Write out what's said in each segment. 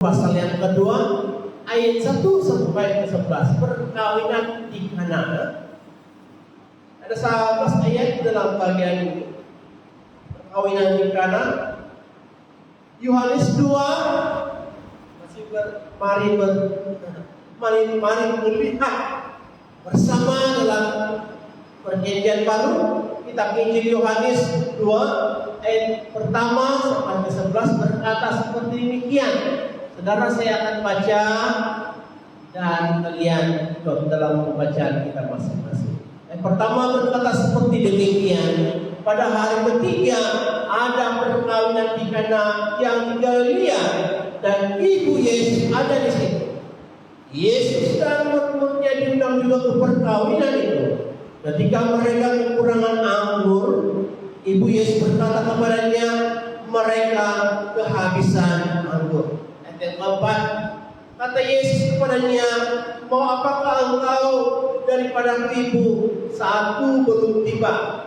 pasal yang kedua ayat 1 sampai ke 11, perkawinan di Kana. Ada 11 ayat dalam bagian ini. Perkawinan di Kana. Yohanes 2 masih mari melihat bersama dalam Perjanjian Baru, kitab Injil Yohanes 2 ayat pertama sampai ke 11 berkata seperti demikian. Saudara, saya akan baca dan kalian ikut dalam pembacaan kita masing-masing. Yang pertama berkata seperti demikian. Pada hari ketiga ada perkawinan di Kana yang di Galilea dan ibu Yesus ada di situ. Yesus dan murid-muridnya diundang juga ke perkawinan itu. Ketika mereka kekurangan anggur, ibu Yesus berkata kepadanya, mereka kehabisan anggur. Ayat yang keempat, kata Yesus kepadanya, mau apakah engkau daripada ibu saatku belum tiba?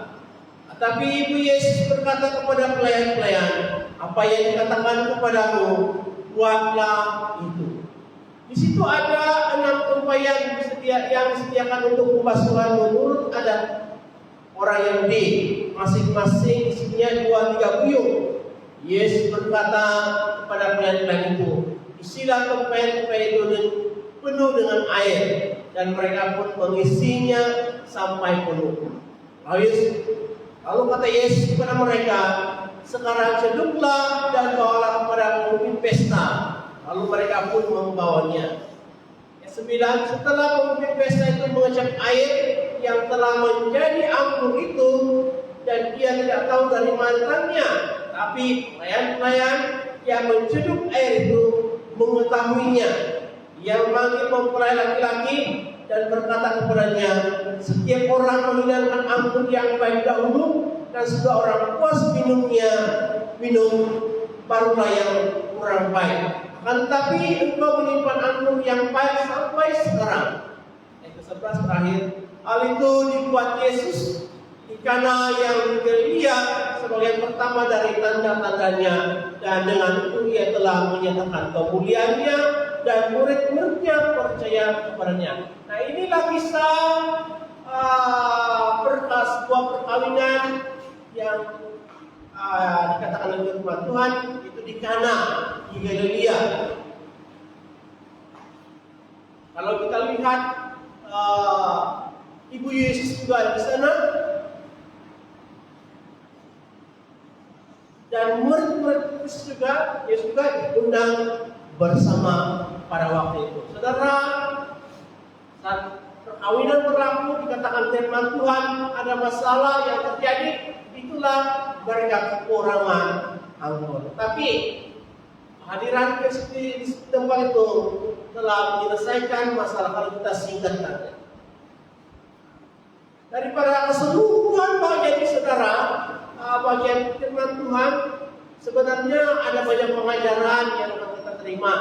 Tapi ibu Yesus berkata kepada pelayan-pelayan, apa yang dikatakan kepadamu, buatlah itu. Di situ ada 6 tumpayan yang disediakan untuk pembasuhan menurut adat orang Yahudi. Masing-masing isinya 2-3 buyung. Yesus berkata kepada pelayan-pelayan itu, isilah tumpayan-tumpayan itu penuh dengan air, dan mereka pun mengisinya sampai penuh. Lalu kata Yesus kepada mereka, sekarang ceduklah dan bawalah kepada pemimpin pesta. Lalu mereka pun membawanya. Yang 9, setelah pemimpin pesta itu mengecap air yang telah menjadi anggur itu, dan dia tidak tahu dari mantannya, tapi pelayan-pelayan yang menceduk air itu mengetahuinya. Ia memanggil mempelai laki-laki dan berkata kepadanya, setiap orang menghidangkan anggur yang baik dahulu, dan sudah orang puas minum barulah yang kurang baik. Akan tetapi engkau menyimpan anggur yang baik sampai sekarang. Ayat ke-11 terakhir. Hal itu dibuat Yesus di Kana yang di Galilea sebagai pertama dari tanda-tandanya, dan dengan itu ia telah menyatakan kemuliaannya dan murid-muridnya percaya kepadanya. Nah, inilah kisah sebuah perkawinan yang dikatakan oleh firman Tuhan itu di Kana di Galilea. Kalau kita lihat ibu Yesus juga di sana, dan murid-murid Yesus juga diundang bersama pada waktu itu. Saudara, saat perkawinan berlaku dikatakan firman Tuhan ada masalah yang terjadi, itulah mereka kekurangan anggur. Tapi hadiran Kristus di tempat itu telah menyelesaikan masalah kalau kita singkatkan. Daripada keseluruhan bagian saudara, bagian firman Tuhan, sebenarnya ada banyak pengajaran yang akan kita terima.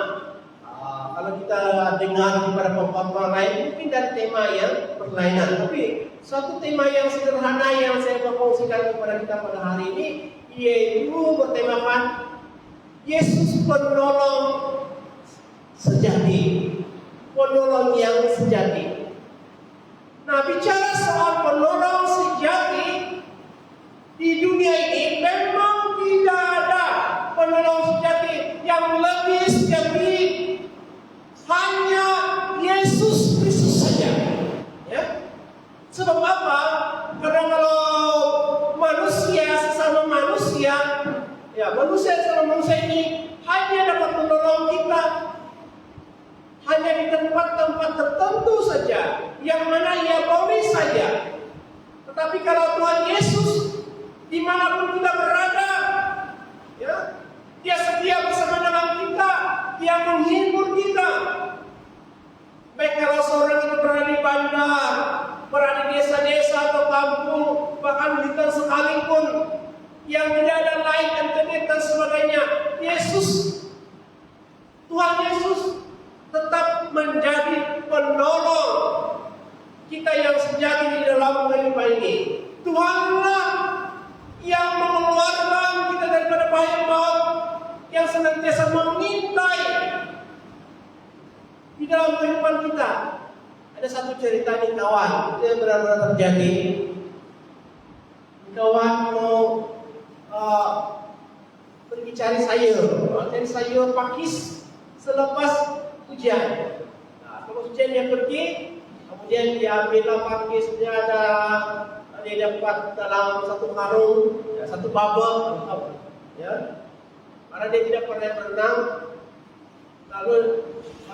Kalau kita dengar kepada pemaparan lain, mungkin dari tema yang berlainan. Tapi satu tema yang sederhana yang saya mau kongsikan kepada kita pada hari ini, yaitu bertemakan Yesus penolong sejati, penolong yang sejati. Nah, bicara soal penolong sejati di dunia ini, memang tidak ada penolong sejati yang lebih sejati, hanya Yesus Kristus saja. Ya. Sebab apa? Karena kalau manusia sesama manusia, ya manusia sesama manusia ini hanya dapat menolong kita hanya di tempat-tempat tertentu saja, yang mana ia boleh saja. Tetapi kalau Tuhan Yesus dimanapun kita berada, ya, dia setia bersama dengan kita, dia menghibur kita. Baik kalau seorang itu berada di bandar, berada di desa-desa atau kampung, bahkan di hutan sekalipun, yang tidak ada lain internet dan sebagainya, Tuhan Yesus tetap menjadi penolong kita yang sejati di dalam kehidupan ini. Tuhanlah yang mengeluarkan kita daripada bahaya maut, yang senantiasa mengintai Di dalam kehidupan kita ada satu cerita nih kawan, itu yang benar-benar terjadi. Kawan mau pergi cari sayur pakis selepas hujan. Nah, kalau hujan dia pergi, kemudian dia ambillah pakisnya, dia dapat dalam satu karung, ya, satu bubble, ya. Karena dia tidak pernah berenang, lalu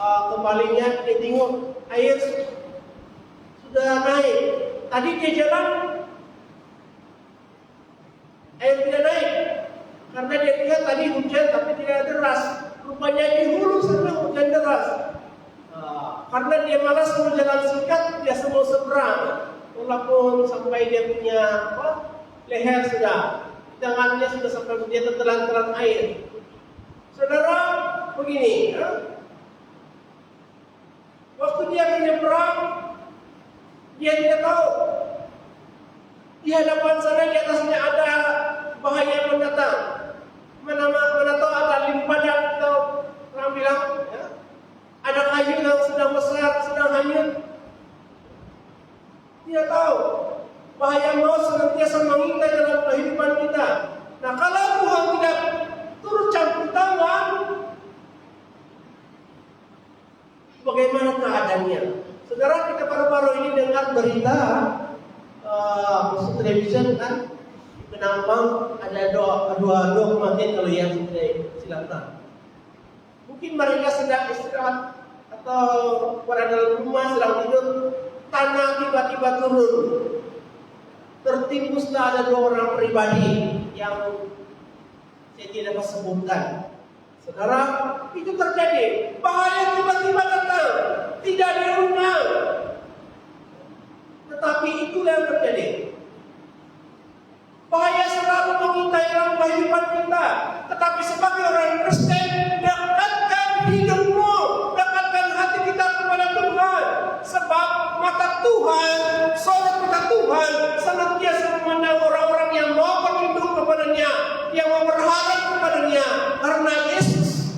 kembalinya dia tengok air sudah naik. Tadi dia jalan, air tidak naik karena dia lihat tadi hujan tapi tidak deras. Rupanya di hulu sedang hujan deras. Karena dia malas mau jalan singkat, dia semua seberang. Walaupun sampai dia punya leher sudah, tangannya sudah sampai dia tertelan-telan air. Saudara, begini, waktu dia menyeberang, dia tidak tahu di hadapan sana di atasnya ada bahaya mendatang. Mana tahu ada limpadan atau orang bilang, ya, ada kayu yang sedang besar, sedang hanyut. Dia tahu bahaya maut senantiasa mengintai dalam kehidupan kita. Nah, kalau Tuhan tidak turut campur tangan, bagaimana keadaannya? Saudara, kita baru-baru ini dengar berita television kan, di Penampang ada dua kematian kalau yang silakan. Mungkin mereka sedang istirahat atau berada dalam rumah sedang tidur, tanah tiba-tiba turun. Tertimbuslah ada 2 orang pribadi yang saya tidak mau sebutkan. Saudara, itu terjadi. Bahaya tiba-tiba datang, tidak diundang. Tetapi itulah yang terjadi. Bahaya selalu mengintai dalam kehidupan kita. Tetapi sebagai orang Kristen, dekatkan hidupmu, dekatkan hati kita kepada Tuhan. Sebab mata Tuhan, sorot mata Tuhan senantiasa memandang orang-orang yang mau berlindung kepadanya, yang mau berharap kepadanya, karena Yesus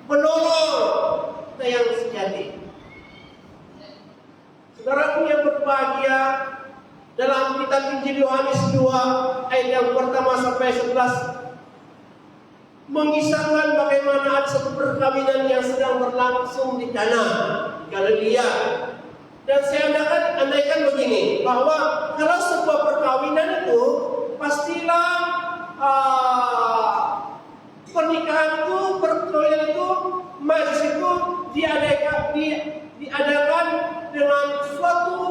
menolong kita yang sejati. Saudaraku yang berbahagia, dalam kitab Injil Yohanes 2 ayat yang pertama sampai 11 mengisahkan bagaimana ada satu perkawinan yang sedang berlangsung di Kana, Galilea. Dan saya andaikan begini, bahwa kalau sebuah perkawinan itu pastilah perkawinan itu, majlis itu diadakan dengan suatu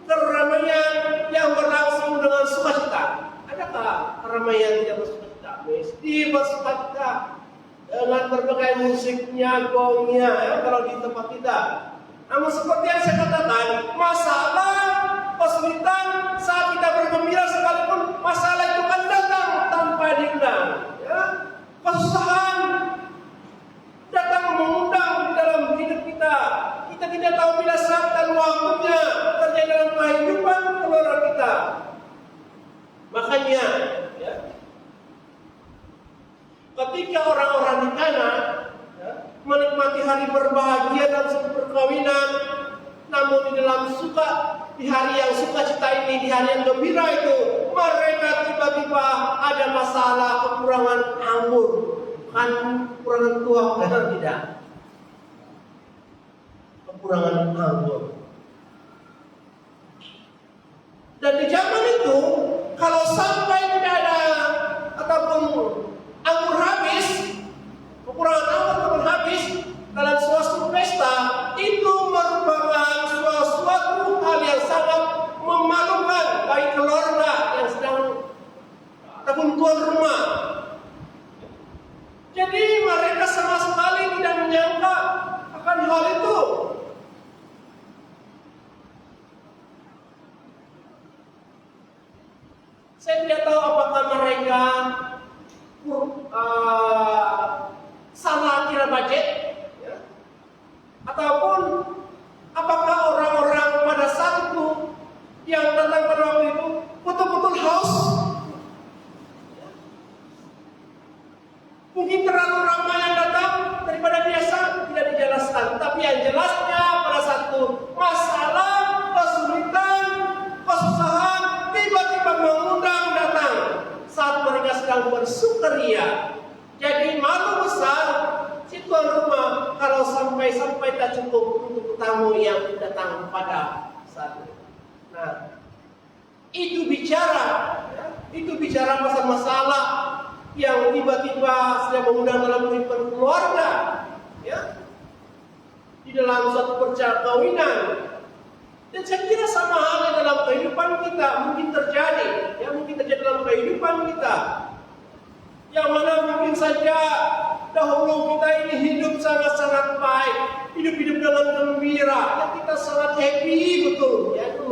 keramaian yang berlangsung dengan sukacita. Adakah keramaian tidak bersukacita? Mesti bersukacita dengan berbagai musiknya, gongnya, ya, kalau di tempat kita. Namun seperti yang saya katakan, masalah kesulitan saat kita bergembira sekalipun, masalah itu kan datang tanpa diundang. Ya. Kesusahan datang mengundang di dalam hidup kita. Kita tidak tahu bila saat dan waktunya terjadi dalam kehidupan keluarga kita. Makanya, ya, ketika orang-orang di Kana menikmati hari berbahagia dalam suatu perkawinan, namun di dalam di hari yang sukacita ini, di hari yang gembira itu, mereka tiba-tiba ada masalah kekurangan anggur, bukan kekurangan tuak, tidak, kekurangan anggur. Dan di zaman itu, kalau sampai tidak ada ataupun anggur habis, kekurangan anggur habis dalam suatu pesta, itu merupakan suatu hal yang sangat memalukan bagi keluarga yang sedang ataupun tuan rumah. Jadi mereka sama sekali tidak menyangka akan hal itu. Saya tidak tahu apakah mereka salah kira budget, ya, ataupun apakah orang-orang pada saat itu yang datang pada waktu itu betul-betul haus. Mungkin terlalu ramai yang datang daripada biasa, tidak dijelaskan. Tapi yang jelasnya sedang bersukaria. Jadi malu besar si tuan rumah kalau sampai tak cukup untuk tamu yang datang pada saat itu. Nah, itu bicara masalah yang tiba-tiba sedang mengundang dalam kehidupan keluarga, ya, di dalam suatu perkawinan. Dan saya kira sama halnya dalam kehidupan kita mungkin terjadi dalam kehidupan kita, yang mana mungkin saja dahulu kita ini hidup sangat-sangat baik, hidup dengan gembira, yang kita sangat happy betul, ya itu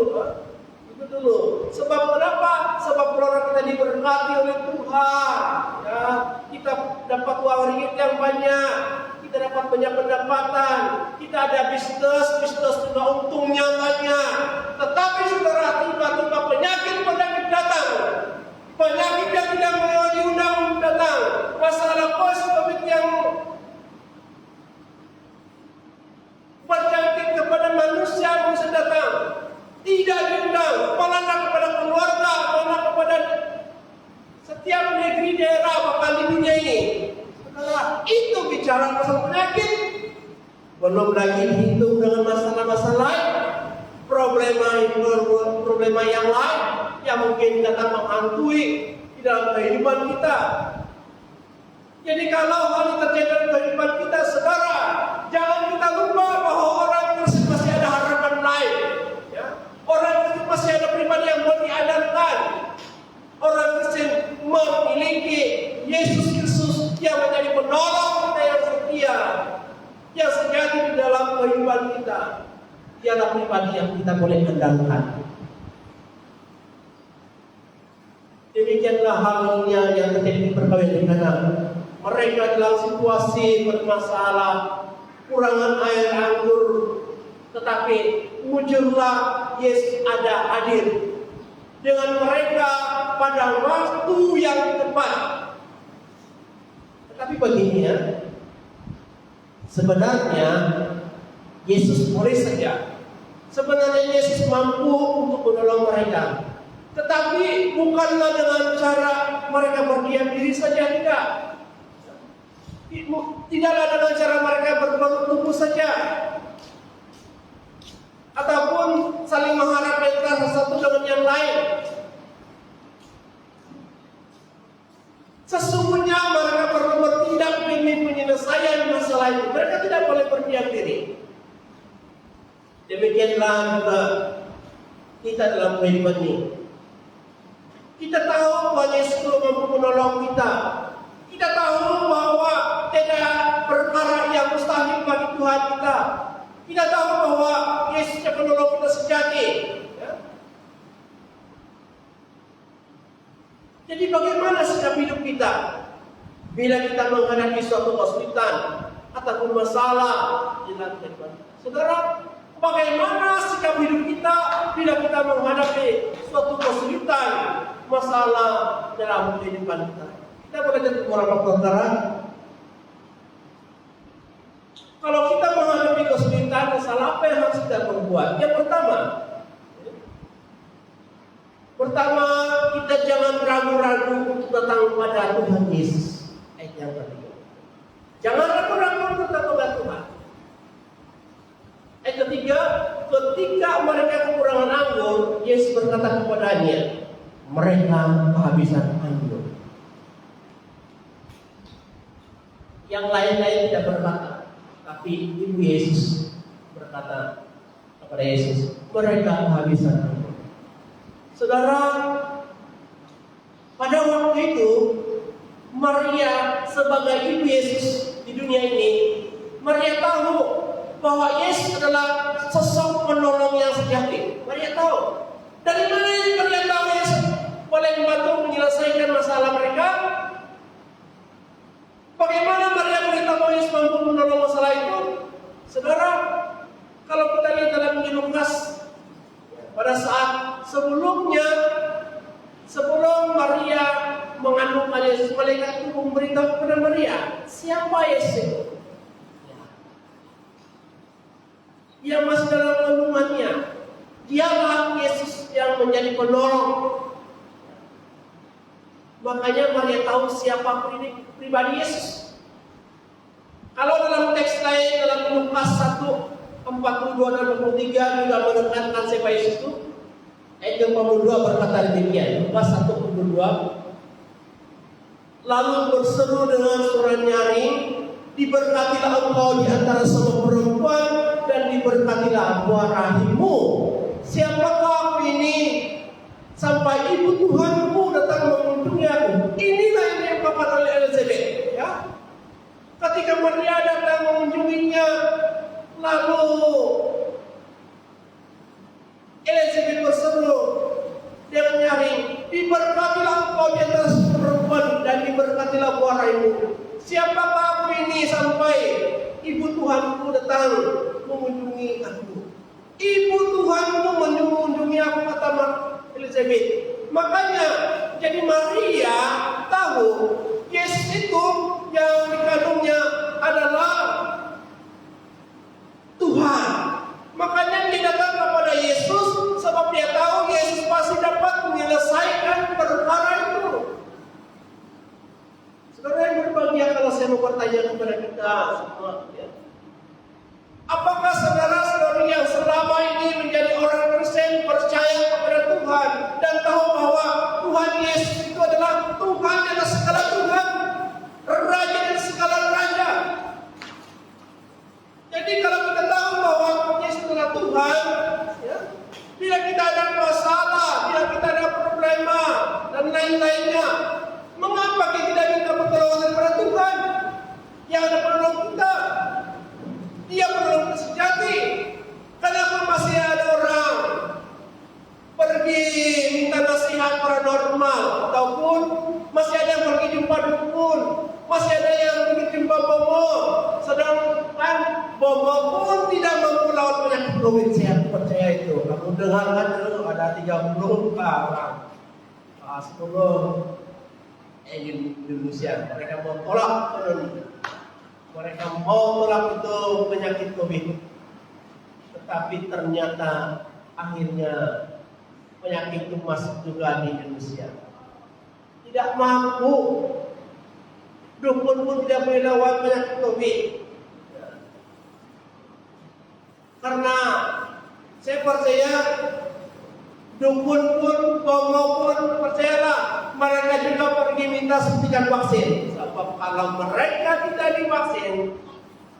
dulu. Sebab kenapa? Sebab keluarga kita diberkati oleh Tuhan, ya, kita dapat uang ringgit yang banyak, kita dapat banyak pendapatan, kita ada bisnis juga untungnya banyak. Tetapi saudara, tiba-tiba penyakit datang, penyakit yang tidak mau diundang datang, masalah COVID yang berjangkit kepada manusia datang, tidak diundang, apalagi kepada keluarga, apalagi kepada setiap negeri daerah bahkan di dunia ini. Saudara, itu bicara masalah penyakit. Belum lagi dihitung dengan masalah-masalah lain, problema yang lain yang mungkin datang menghantui di dalam kehidupan kita. Jadi kalau hal ini terjadi dalam kehidupan kita, saudara, jangan kita lupa bahwa orang Kristen masih ada harapan lain. Ya? Orang Kristen masih ada pribadi yang mau diandalkan. Orang Kristen memiliki Yesus Kristus yang menjadi penolong kita yang setia, yang sejati di dalam kehidupan kita. Dialah pribadi yang kita boleh andalkan. Demikianlah halnya yang terjadi di perkawinan Kana. Mereka dalam situasi bermasalah, kurangan air anggur, tetapi muncullah Yesus ada hadir dengan mereka pada waktu yang tepat. Tetapi begini ya, sebenarnya Yesus boleh saja. Sebenarnya Yesus mampu untuk menolong mereka. Tetapi bukanlah dengan cara mereka berdiam diri saja, tidak. Tidaklah dengan cara mereka berbalut tubuh saja, ataupun saling mengharapkan satu dengan yang lain. Sesungguhnya mereka perlu bertindak demi penyelesaian masalah itu. Mereka tidak boleh berdiam diri. Demikianlah juga kita dalam kehidupan ini. Kita tahu bahwa Yesus mampu menolong kita. Kita tahu bahwa tidak perkara yang mustahil bagi Tuhan kita. Kita tahu bahwa Yesus yang menolong kita sejati. Ya? Jadi bagaimana sikap hidup kita bila kita menghadapi suatu kesulitan ataupun masalah di dalam kehidupan? Saudara, bagaimana sikap hidup kita bila kita menghadapi suatu kesulitan, masalah dalam kehidupan kita? Kita boleh jadi beberapa perkara. Kalau kita menghadapi kesulitan, masalah apa yang harus kita perbuat? Yang pertama, kita jangan ragu-ragu untuk datang kepada Tuhan Yesus. Yang kedua, jangan ragu-ragu untuk datang kepada Tuhan. Ketiga, ketika mereka kekurangan anggur, Yesus berkata kepadanya, mereka kehabisan anggur. Yang lain-lain tidak berkata, tapi Ibu Yesus berkata kepada Yesus, mereka kehabisan anggur. Saudara, pada waktu itu Maria sebagai Ibu Yesus di dunia ini, Maria tahu bahwa Yesus adalah sosok penolong yang sejati. Maria tahu. Dari mana Maria tahu Yesus boleh membantu menyelesaikan masalah mereka? Bagaimana Maria beritahu Yesus mampu menolong masalah itu? Saudara, kalau kita lihat dalam Injil Lukas, pada saat sebelum Maria mengandung Yesus, malaikat itu memberitahu kepada Maria, siapa Yesus itu? Dia masih dalam kandungannya. Dialah Yesus yang menjadi penolong. Maka Makanya Maria tahu siapa pribadi Yesus. Kalau dalam teks lain, dalam Lukas 1:42 dan 43 juga menekankan siapa Yesus itu. Ayat 42 berkata demikian. Lukas 1:42. Lalu berseru dengan suara nyaring, diberkatilah engkau di antara semua perempuan, dan diberkatilah buah rahimmu. Siapakah aku ini? Sampai ibu Tuhanku datang mengunjungi aku. Inilah yang diungkapkan oleh Elizabeth. Ya, ketika Maria datang mengunjunginya, lalu Elizabeth berseru, dia menyaring, diberkatilah engkau di antara semua perempuan, dan diberkatilah buah rahimmu. Siapakah aku ini sampai ibu Tuhanku datang mengunjungi aku? Ibu Tuhanku mengunjungi aku, kata Elizabeth. Makanya jadi Maria tahu Yesus itu yang dikandungnya adalah Tuhan. Makanya dia datang kepada Yesus sebab dia tahu Yesus pasti dapat menyelesaikan perkara itu. Saudara yang berbahagia, kalau saya mau bertanya kepada kita semua, ya. Apakah saudara-saudari yang selama ini menjadi orang Kristen percaya kepada Tuhan dan tahu bahwa Tuhan Yesus itu adalah Tuhan di atas segala Tuhan, Raja dari segala raja? Jadi kalau kita tahu bahwa Yesus adalah Tuhan, ya, bila kita ada masalah, bila kita ada problema dan lain-lainnya, mengapa kita tidak minta pertolongan kepada Tuhan yang ada penolong kita? Dia penolong sejati. Kenapa masih ada orang pergi minta nasihat paranormal, ataupun masih ada yang pergi jumpa dukun, masih ada yang pergi jumpa bomo, sedangkan bomo pun tidak mampu lawan penyakit COVID. Saya percaya itu. Kamu dengarkan dulu, ada 30 orang, 10 di Indonesia, mereka mau tolak Indonesia. Mereka mau tolak itu penyakit COVID, tetapi ternyata akhirnya penyakit itu masuk juga di Indonesia. Tidak mampu, dukun pun tidak boleh lawan penyakit COVID. Karena saya percaya dukun pun, bomo pun, percayalah, mereka juga pergi minta suntikan vaksin. Sebab kalau mereka tidak divaksin,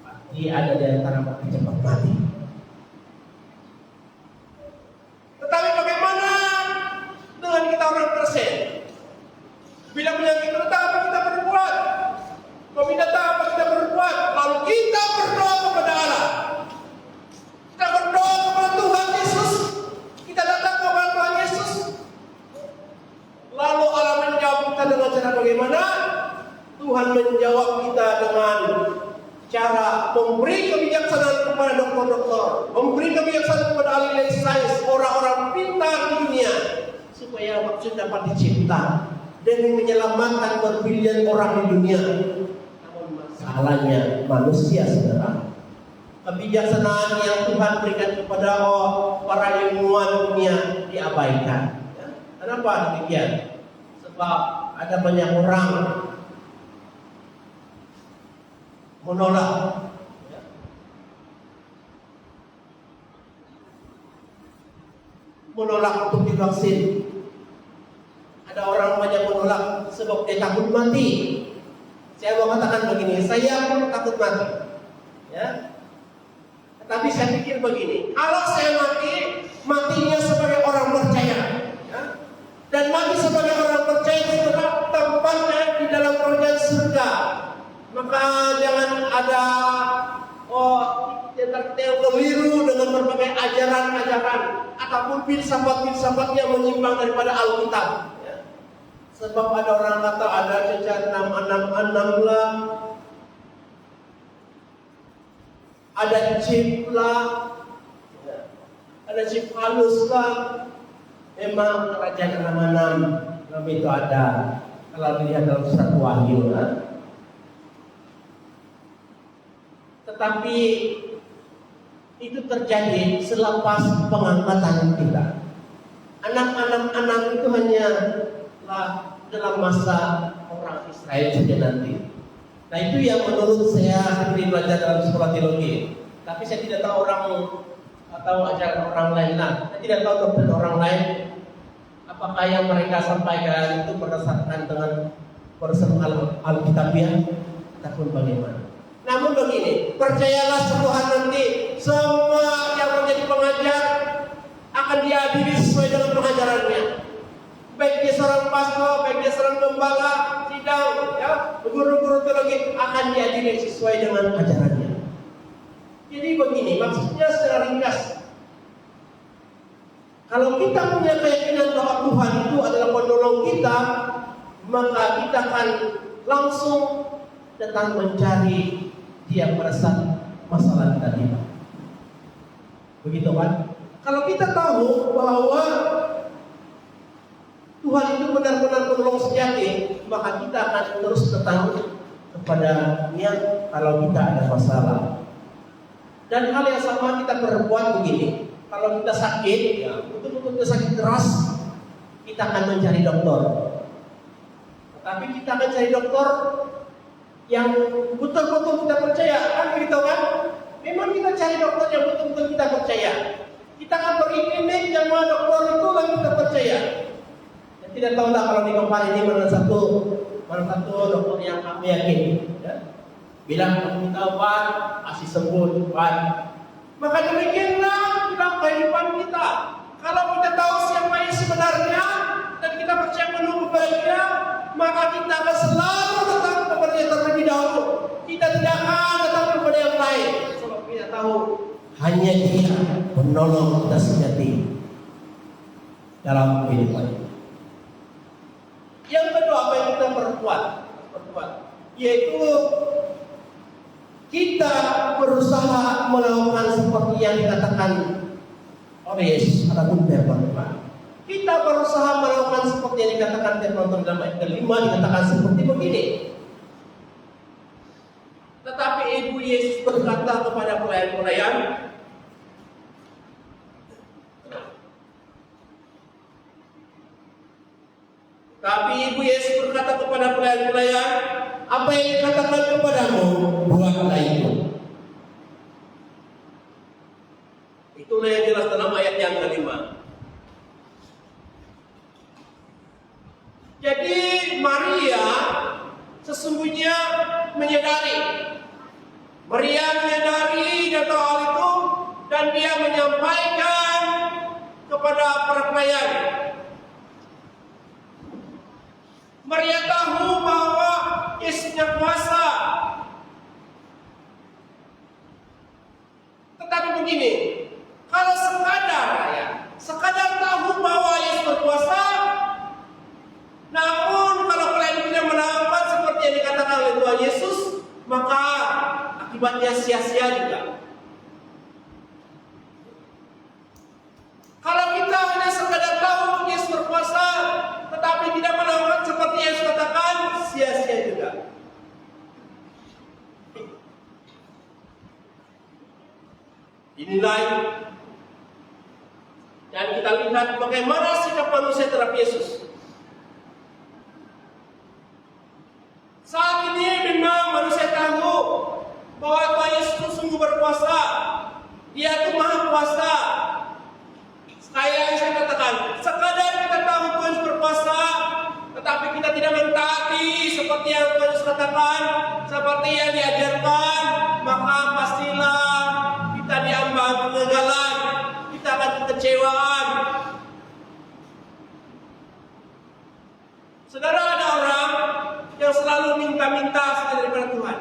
pasti ada di antara mereka cepat mati. Tetapi bagaimana dengan kita orang Kristen? Bila penyakit datang, apa kita berbuat? COVID datang, apa kita berbuat? Lalu kita berdoa kepada Allah. Kita berdoa kepada Tuhan Yesus. Kita datang kepada Tuhan Yesus. Lalu Allah menjawab kita dengan cara bagaimana? Tuhan menjawab kita dengan cara memberi kebijaksanaan kepada dokter-dokter, memberi kebijaksanaan kepada ahli sains, orang-orang pintar di dunia, supaya vaksin dapat dicipta demi menyelamatkan berbilion orang di dunia. Namun masalahnya manusia, saudara. Kebijaksanaan yang Tuhan berikan kepada para ilmuwan dunia diabaikan. Ya. Kenapa demikian? Sebab ada banyak orang menolak, ya, menolak untuk divaksin. Ada orang banyak menolak sebab dia takut mati. Saya mau katakan begini, saya pun takut mati, ya. Tetapi saya pikir begini, kalau saya mati, matinya sebagai orang percaya, ya, dan mati sebagai orang percaya setelah tempatnya di dalam kerajaan surga. Maka jangan ada yang keliru dengan berbagai ajaran-ajaran ataupun filsafat-filsafat yang menyimpang daripada Alkitab. Ya. Sebab ada orang kata ada cacat 666 lah, ada chip lah, ya, ada chip halus lah. Memang kerajaan 66 itu ada. Kalau dilihat dalam surat Wahyu, ya. Tetapi itu terjadi selepas pengangkatan kita. Anak-anak itu hanyalah dalam masa orang Israel saja nanti. Nah itu yang menurut saya sendiri belajar dalam sekolah teologi. Tapi saya tidak tahu orang atau ajaran orang lain. Nah, saya tidak tahu doktrin orang lain. Apakah yang mereka sampaikan itu berdasarkan dengan persoalan Alkitabiah ataupun bagaimana? Namun begini, percayalah Tuhan nanti semua yang menjadi pengajar akan diadili sesuai dengan pengajarannya. Baik dia seorang pastor, baik dia seorang gembala, sidang, ya, guru-guru teologi akan diadili sesuai dengan ajarannya. Jadi begini, maksudnya secara ringkas. Kalau kita punya keyakinan bahwa Tuhan itu adalah penolong kita, maka kita akan langsung datang mencari Dia pada saat masalah kita tiba. Begitu kan? Kalau kita tahu bahwa Tuhan itu benar-benar penolong sejati, maka kita akan terus datang kepada Dia kalau kita ada masalah. Dan hal yang sama kita perbuat begini. Kalau kita sakit, ya, betul-betul kita sakit keras, kita akan mencari dokter. Tetapi kita akan cari dokter yang betul-betul kita percaya, kan begitu kan? Memang kita cari dokter yang betul-betul kita percaya. Kita akan pergi klinik yang mana dokter itu yang kita percaya. Dan tidak tahu lah kalau di Kompar ini mana satu dokter yang kami yakin. Ya? Bilang kamu minta obat, kasih sembuh obat. Maka demikianlah dalam kehidupan kita. Kalau kita tahu siapa yang sebenarnya dan kita percaya penuh kepada, maka kita akan selalu datang kepada Dia terlebih dahulu. Kita tidak akan datang kepada yang lain. Sebab kita tahu hanya Dia penolong kita sejati dalam kehidupan ini. Yang kedua, apa yang kita perbuat, yaitu kita berusaha melakukan seperti yang dikatakan oleh Yesus ataupun firman Tuhan. Kita berusaha melakukan seperti yang dikatakan firman Tuhan dalam ayat ke-5, dikatakan seperti begini. Tetapi Ibu Yesus berkata kepada pelayan-pelayan, apa yang dikatakan kepadamu, buatlah itu. Itulah yang jelas dalam ayat yang ke-5. Jadi Maria sesungguhnya menyadari. Maria menyadari dan tahu hal itu, dan dia menyampaikan kepada para pelayan. Maria tahu bahwa Yesusnya kuasa. Tetapi begini, kalau sekadar tahu bahwa Yesus berkuasa, namun kalau kalian tidak melakukan seperti yang dikatakan oleh Tuhan Yesus, maka akibatnya sia-sia juga. Kalau kita hanya sekadar tahu Yesus berkuasa, tetapi tidak melakukan seperti yang Yesus katakan, sia-sia juga. Dinilai dan kita lihat bagaimana sikap manusia terhadap Yesus. Saat ini memang manusia tahu bahwa Tuhan Yesus itu sungguh berkuasa. Dia itu maha kuasa. Sekali lagi saya katakan, sekadar kita tahu Tuhan Yesus berkuasa, tetapi kita tidak mentaati seperti yang Tuhan Yesus katakan, seperti yang diajarkan, maka pastilah kita diambang kegagalan, kita akan kekecewaan. Saudara, ada orang yang selalu minta-minta daripada Tuhan.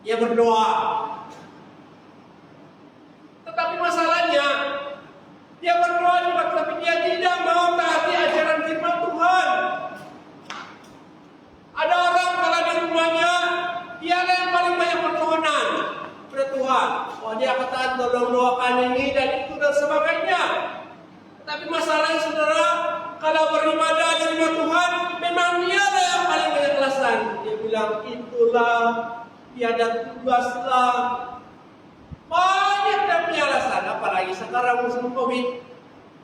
Dia berdoa, tetapi masalahnya dia berdoa juga, tapi dia tidak mau taati ajaran firman Tuhan. Ada orang kalau di rumahnya dia yang paling banyak permohonan kepada Tuhan. Oh, dia katakan tolong doakan ini dan itu dan sebagainya. Tetapi masalahnya saudara, kalau beribadah di rumah Tuhan, memang dia yang paling banyak alasan. Dia bilang itulah, tiada tugaslah. Banyak dia punya alasan, apalagi sekarang musim COVID,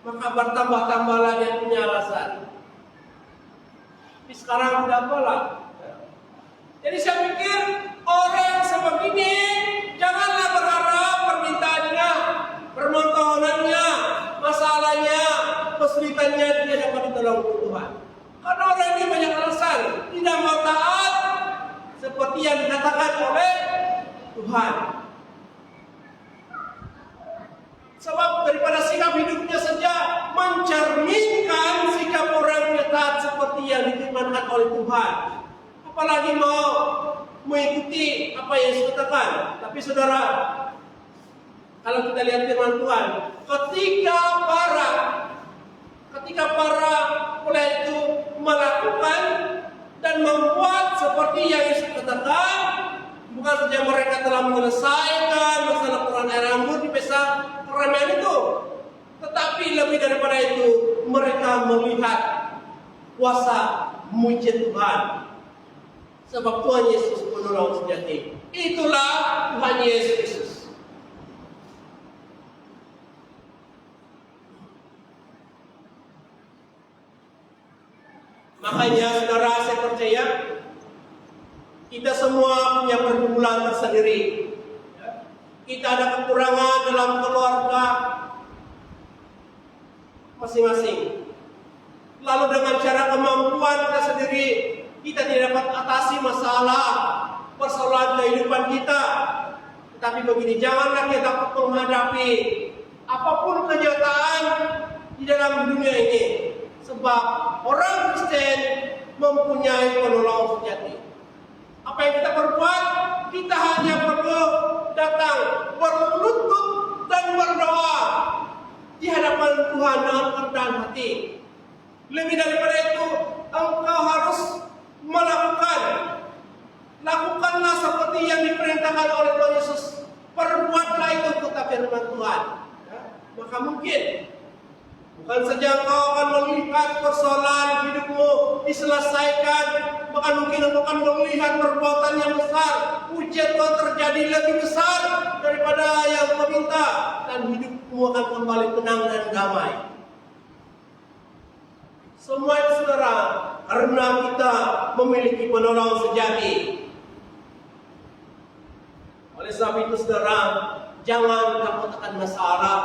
maka bertambah-tambahlah dia punya alasan. Tapi sekarang tidak apalah. Jadi saya pikir orang sebegini janganlah berharap permintaannya, permohonannya, masalahnya, kesulitannya dia dapat ditolong oleh Tuhan. Karena orang ini banyak alasan tidak mau taat seperti yang dikatakan oleh Tuhan. Sebab daripada sikap hidupnya saja mencerminkan sikap orang yang taat seperti yang difirmankan oleh Tuhan. Apalagi mau mengikuti apa yang Yesus katakan. Tapi saudara, kalau kita lihat firman Tuhan, ketika para mulai itu melakukan dan membuat seperti yang Yesus katakan, bukan saja mereka telah menyelesaikan masalah Quran air anggur di pesta keramaian itu, tetapi lebih daripada itu mereka melihat kuasa mujizat Tuhan. Sebab Tuhan Yesus penolong sejati. Itulah Tuhan Yesus. Makanya saudara, saya percaya kita semua punya pergumulan tersendiri. Kita ada kekurangan dalam keluarga masing-masing. Lalu dengan cara kemampuan kita sendiri, kita tidak dapat atasi masalah persoalan kehidupan kita. Tetapi begini, janganlah kita takut menghadapi apapun kenyataan di dalam dunia ini. Sebab orang Kristen mempunyai penolong sejati. Apa yang kita perbuat, kita hanya perlu datang berlutut dan berdoa di hadapan Tuhan dengan kerendahan hati. Lebih daripada itu, engkau harus lakukanlah seperti yang diperintahkan oleh Tuhan Yesus. Perbuatlah itu, kata firman Tuhan. Maka mungkin bukan saja engkau akan melihat persoalan hidupmu diselesaikan, bahkan mungkin engkau akan melihat perbuatan yang besar, pujian Tuhan terjadi lebih besar daripada yang kau minta, dan hidupmu akan kembali tenang dan damai. Semua itu saudara, karena kita memiliki penolong sejati. Oleh sebab itu saudara, jangan takut akan masalah,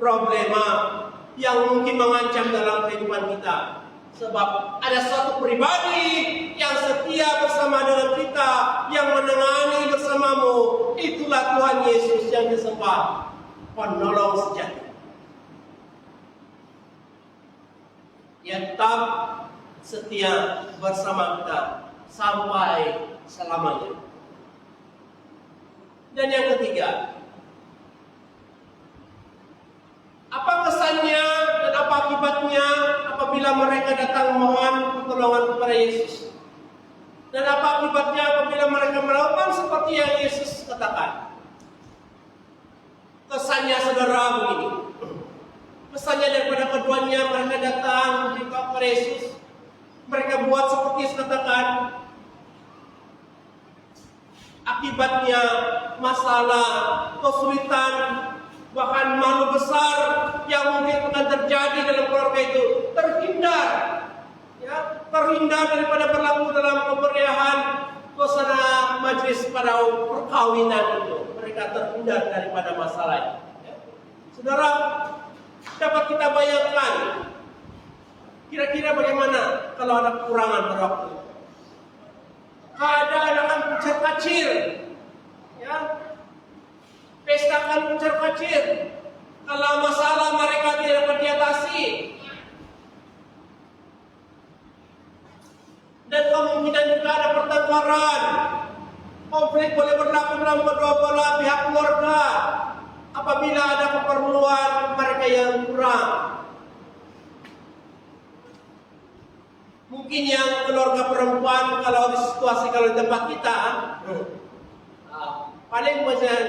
problema yang mungkin mengancam dalam kehidupan kita. Sebab ada suatu pribadi yang setia bersama dengan kita, yang menangani bersamamu. Itulah Tuhan Yesus yang disembah, penolong sejati. Ia tetap setia bersama kita sampai selamanya. Dan yang ketiga, apa kesannya dan apa akibatnya apabila mereka datang memohon pertolongan kepada Yesus? Dan apa akibatnya apabila mereka melakukan seperti yang Yesus katakan? Kesannya saudara begini. Kesannya daripada keduanya mereka datang kepada Yesus, mereka buat seperti Yesus katakan. Akibatnya masalah, kesulitan, bahkan malu besar yang mungkin akan terjadi dalam keluarga itu terhindar, ya, terhindar daripada berlaku dalam kemeriahan suasana majlis pada perkawinan itu. Mereka terhindar daripada masalah itu. Ya. Saudara, dapat kita bayangkan kira-kira bagaimana kalau ada kekurangan pada waktu itu. Keadaan akan pucat-kacir, ya. Pesta akan pucat-kacir kalau masalah mereka tidak dapat diatasi. Dan kemungkinan juga ada pertengkaran. Konflik boleh berlaku dalam kedua belah pihak keluarga apabila ada keperluan mereka yang kurang. Mungkin yang keluarga perempuan kalau di situasi kalau di tempat kita paling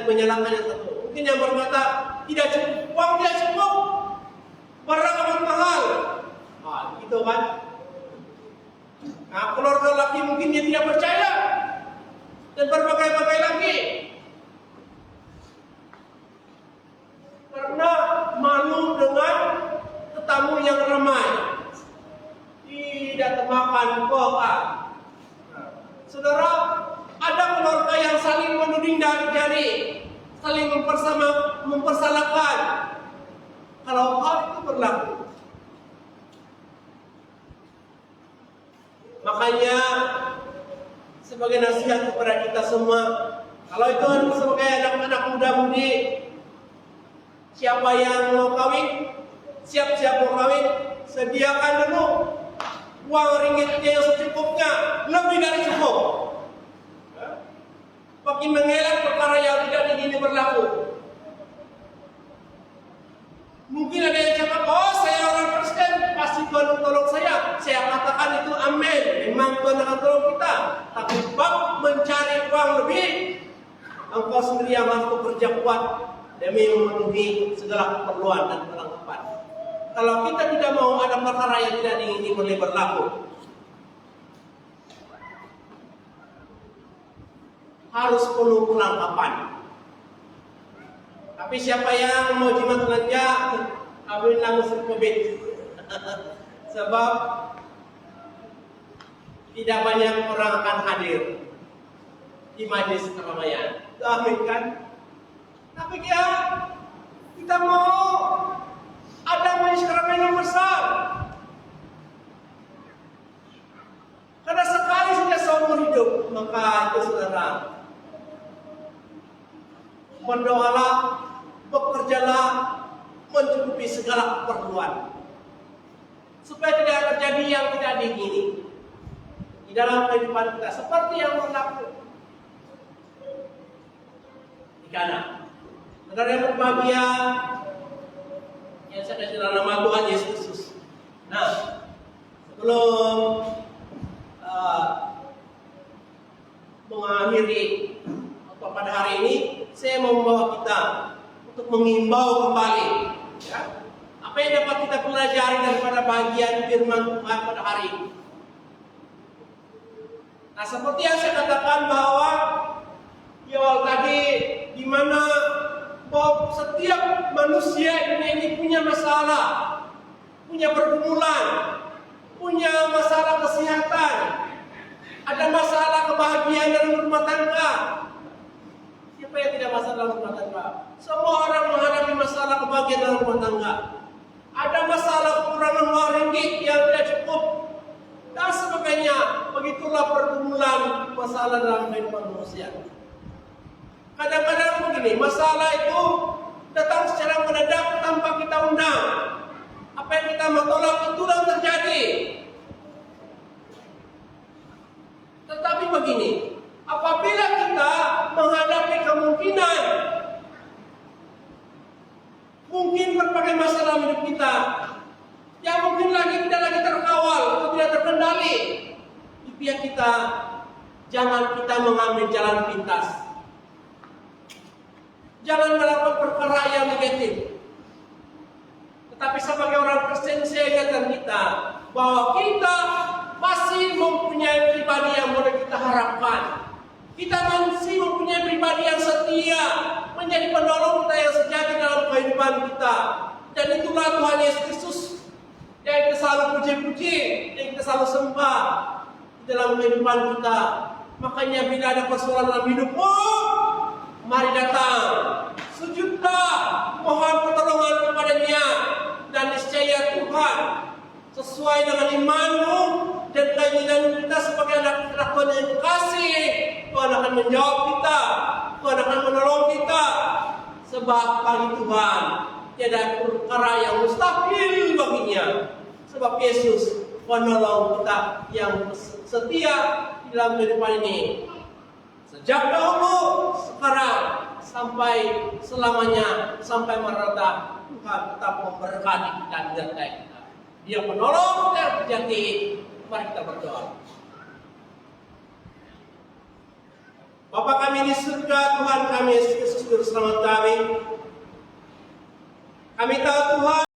menyalahkan yang satu. Mungkin yang berkata tidak cukup, uang tidak cukup, barang amat mahal. Gitu kan? Nah, keluarga laki mungkin dia tidak percaya dan berbagai-bagai lagi. Karena malu dengan tetamu yang ramai. Tidak termakan menuding jari, saling mempersalahkan. Kalau hal itu berlaku, makanya sebagai nasihat kepada kita semua, kalau itu sebagai anak-anak muda-mudi, siapa yang mau kawin, siap-siap mau kawin, sediakan dulu uang ringgitnya yang secukupnya, lebih dari cukup. Bagi mengelak perkara yang tidak diingini berlaku. Mungkin ada yang cakap, oh saya orang Kristen, pasti Tuhan tolong saya. Saya katakan itu amin, memang Tuhan akan tolong kita. Tapi bab mencari uang lebih, engkau sendiri yang harus bekerja kuat demi memenuhi segala keperluan dan perlengkapan. Kalau kita tidak mau ada perkara yang tidak diingini boleh berlaku, harus penuh perlengkapan. Tapi siapa yang mau jimat belanja, kawin langsung COVID. Sebab tidak banyak orang akan hadir di majlis keramaian. Amin kan? Tapi kita mau ada majlis keramaian yang besar. Karena sekali saja seumur hidup, maka itu saudara, berdoalah, bekerjalah, mencukupi segala keperluan, supaya tidak terjadi yang tidak diingini di dalam kehidupan kita, seperti yang berlaku di Kana. Saudara yang berbahagia, yang saya kasih dalam nama Tuhan Yesus Kristus. Nah, sebelum mengakhiri atau pada hari ini, saya mau membawa kita untuk mengimbau kembali, ya, apa yang dapat kita pelajari daripada bagian firman Tuhan pada hari ini. Nah, seperti yang saya katakan bahwa di awal tadi, di mana bahwa setiap manusia di dunia ini punya masalah, punya pergumulan, punya masalah kesehatan, ada masalah kebahagiaan dalam rumah tangga. Siapa yang tidak masalah dalam rumah tangga? Semua orang menghadapi masalah kebahagiaan dalam rumah tangga. Ada masalah kekurangan uang ringgit yang tidak cukup dan sebagainya. Begitulah pergumulan masalah dalam kehidupan manusia. Kadang-kadang begini, masalah itu datang secara mendadak tanpa kita undang. Apa yang kita mau tolak itu yang terjadi. Tetapi begini, apabila kita menghadapi kemungkinan, mungkin berbagai masalah hidup kita yang mungkin tidak lagi terkawal atau tidak terkendali di pihak kita, jangan kita mengambil jalan pintas. Jangan melakukan perkara yang negatif. Tetapi sebagai orang Kristen, saya ingatkan kita bahwa kita masih mempunyai pribadi yang boleh kita harapkan. Kita masih mempunyai pribadi yang setia, menjadi penolong kita yang sejati dalam kehidupan kita. Dan itulah Tuhan Yesus Kristus yang kita selalu puji-puji, yang kita selalu sembah di dalam kehidupan kita. Makanya bila ada persoalan dalam hidupmu, mari datang, sujudlah, mohon pertolongan kepada-Nya, dan niscaya Tuhan sesuai dengan imanmu dan keinginan kita sebagai anak-anak Tuhan yang dikasih, Tuhan akan menjawab kita, Tuhan akan menolong kita. Sebab bagi Tuhan tiada perkara yang mustahil baginya. Sebab Yesus penolong kita yang setia di dalam kehidupan ini. Sejak dahulu, sekarang, sampai selamanya, sampai merata, Tuhan tetap memberkati kita dan menyertai kita. Dia penolong yang sejati. Mari kita berdoa. Bapa kami di surga, Tuhan kami Yesus Kristus Juru Selamat kami. Kami tahu Tuhan,